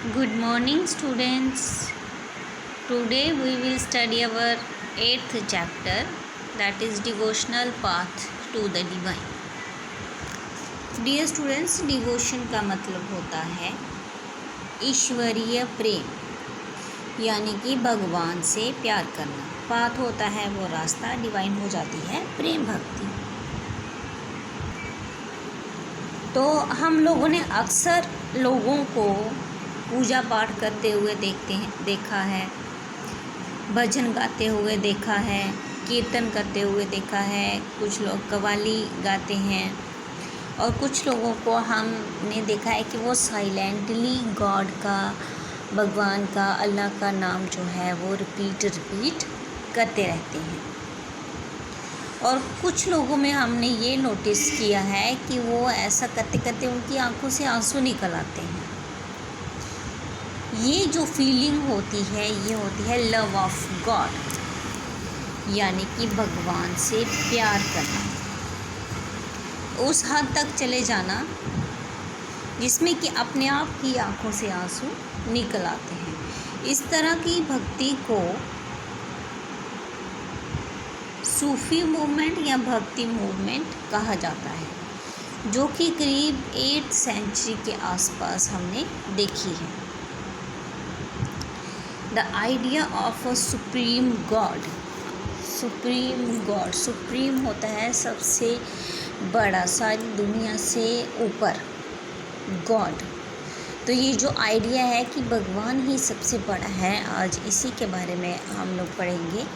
Good morning, students. Today we will study our 8th chapter, that is devotional path to the divine. Dear students, devotion का मतलब होता है ईश्वरीय प्रेम, यानी कि भगवान से प्यार करना। पाथ होता है वो रास्ता, डिवाइन हो जाती है प्रेम भक्ति। तो हम लोगों ने अक्सर लोगों को पूजा पाठ करते हुए देखा है, भजन गाते हुए देखा है, कीर्तन करते हुए देखा है, कुछ लोग कव्वाली गाते हैं और कुछ लोगों को हमने देखा है कि वो साइलेंटली गॉड का, भगवान का, अल्लाह का नाम जो है वो रिपीट करते रहते हैं। और कुछ लोगों में हमने ये नोटिस किया है कि वो ऐसा करते करते उनकी आंखों से आंसू निकल आते हैं। ये जो फीलिंग होती है ये होती है लव ऑफ गॉड, यानी कि भगवान से प्यार करना, उस हद तक चले जाना जिसमें कि अपने आप की आंखों से आंसू निकल आते हैं। इस तरह की भक्ति को सूफी मूवमेंट या भक्ति मूवमेंट कहा जाता है, जो कि करीब 8th सेंचुरी के आसपास हमने देखी है। The idea of a supreme God, supreme होता है सबसे बड़ा, सारी दुनिया से ऊपर गॉड। तो ये जो आइडिया है कि भगवान ही सबसे बड़ा है, आज इसी के बारे में हम लोग पढ़ेंगे।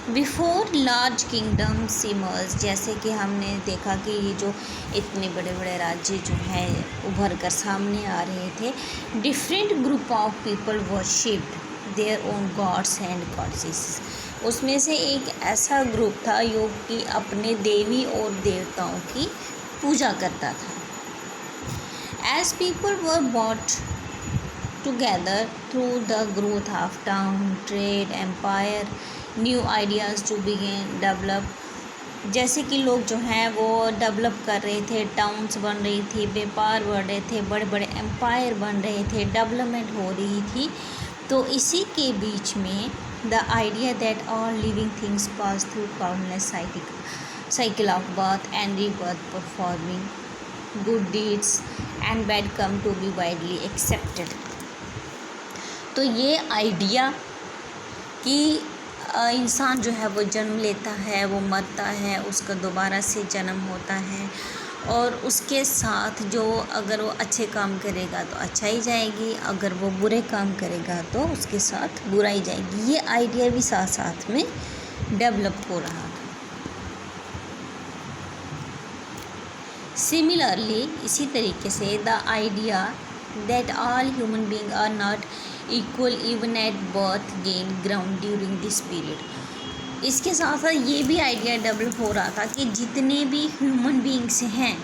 बिफोर लार्ज किंगडम सिमर्स, जैसे कि हमने देखा कि ये जो इतने बड़े बड़े राज्य जो हैं उभर कर सामने आ रहे थे, different group of people worshipped their own gods and goddesses. उसमें से एक ऐसा ग्रुप था जो कि अपने देवी और देवताओं की पूजा करता था। As people were brought together through the growth of town, trade, empire, new ideas to begin develop. जैसे कि लोग जो हैं वो डेवलप कर रहे थे, टाउन्स बन रही थी, व्यापार बढ़ रहे थे, बड़े बड़े एम्पायर बन रहे थे, डेवलपमेंट हो रही थी। तो इसी के बीच में the idea that all living things pass through countless cycle of birth and rebirth, performing good deeds and bad come to be widely accepted. तो ये आइडिया कि इंसान जो है वो जन्म लेता है, वो मरता है, उसका दोबारा से जन्म होता है और उसके साथ जो अगर वो अच्छे काम करेगा तो अच्छा ही जाएगी, अगर वो बुरे काम करेगा तो उसके साथ बुराई जाएगी। ये आइडिया भी साथ साथ में डेवलप हो रहा था। सिमिलरली, इसी तरीके से the idea that all human being are not equal even at birth gain ground during this period. इसके साथ साथ ये भी आइडिया डेवलप हो रहा था कि जितने भी ह्यूमन बीइंग्स हैं,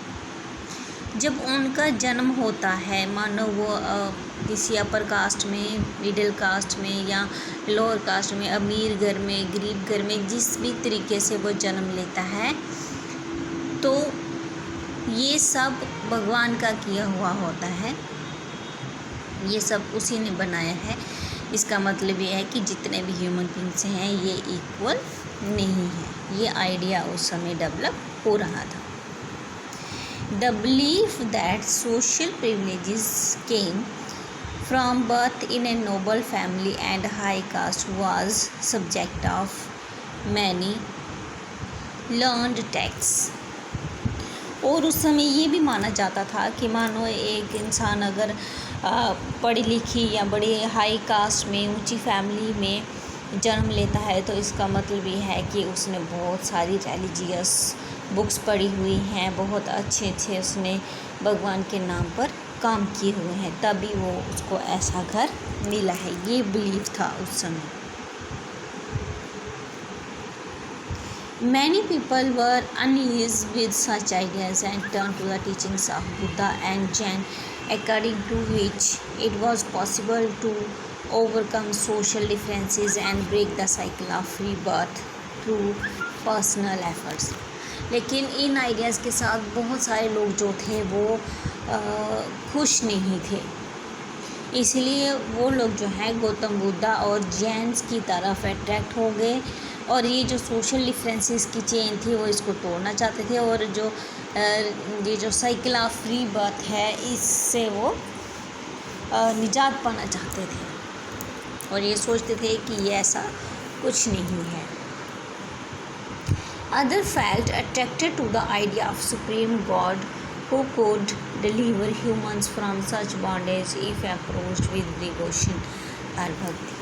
जब उनका जन्म होता है, मानो वो किसी अपर कास्ट में, मिडिल कास्ट में या लोअर कास्ट में, अमीर घर में, गरीब घर में, जिस भी तरीके से वो जन्म लेता है, तो ये सब भगवान का किया हुआ होता है, ये सब उसी ने बनाया है। इसका मतलब ये है कि जितने भी ह्यूमन बींग्स हैं ये इक्वल नहीं है। ये आइडिया उस समय डेवलप हो रहा था। The belief that social privileges came from birth in a noble family and high cast was subject of many learned text. और उस समय ये भी माना जाता था कि मानो एक इंसान अगर पढ़ी लिखी या बड़ी हाई कास्ट में, ऊंची फैमिली में जन्म लेता है तो इसका मतलब ये है कि उसने बहुत सारी रिलीजियस बुक्स पढ़ी हुई हैं, बहुत अच्छे अच्छे उसने भगवान के नाम पर काम किए हुए हैं, तभी वो उसको ऐसा घर मिला है। ये बिलीफ था उस समय। Many people were uneasy with such ideas and turned to the teachings of Buddha and Jain, according to which it was possible to overcome social differences and break the cycle of rebirth through personal efforts. लेकिन इन ideas के साथ बहुत सारे लोग जो थे वो खुश नहीं थे। इसलिए वो लोग जो है गौतम बुद्धा और जैन्स की तरफ अट्रैक्ट हो गए और ये जो सोशल डिफरेंसेस की चेन थी वो इसको तोड़ना चाहते थे और जो ये जो साइकिल ऑफ फ्री बर्थ है इससे वो निजात पाना चाहते थे और ये सोचते थे कि ये ऐसा कुछ नहीं है। Other felt attracted to the idea of supreme God who could deliver humans from such bondage if approached with devotion और भक्ति।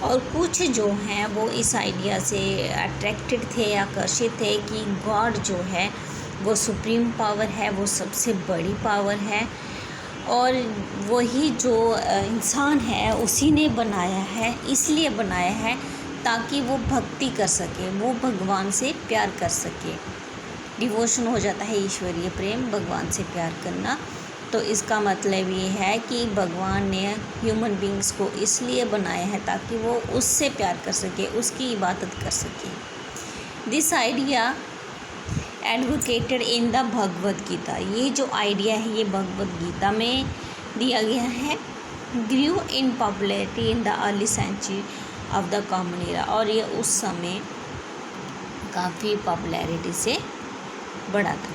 और कुछ जो हैं वो इस आइडिया से अट्रैक्टेड थे, आकर्षित थे कि गॉड जो है वो सुप्रीम पावर है, वो सबसे बड़ी पावर है और वही जो इंसान है उसी ने बनाया है, इसलिए बनाया है ताकि वो भक्ति कर सके, वो भगवान से प्यार कर सके। डिवोशन हो जाता है ईश्वरीय प्रेम, भगवान से प्यार करना। तो इसका मतलब ये है कि भगवान ने ह्यूमन बींग्स को इसलिए बनाया है ताकि वो उससे प्यार कर सके, उसकी इबादत कर सके। This idea advocated in the Bhagavad Gita. ये जो आइडिया है ये भगवद गीता में दिया गया है। Grew in popularity in the early century of the common era. और ये उस समय काफ़ी पॉपुलैरिटी से बढ़ा था।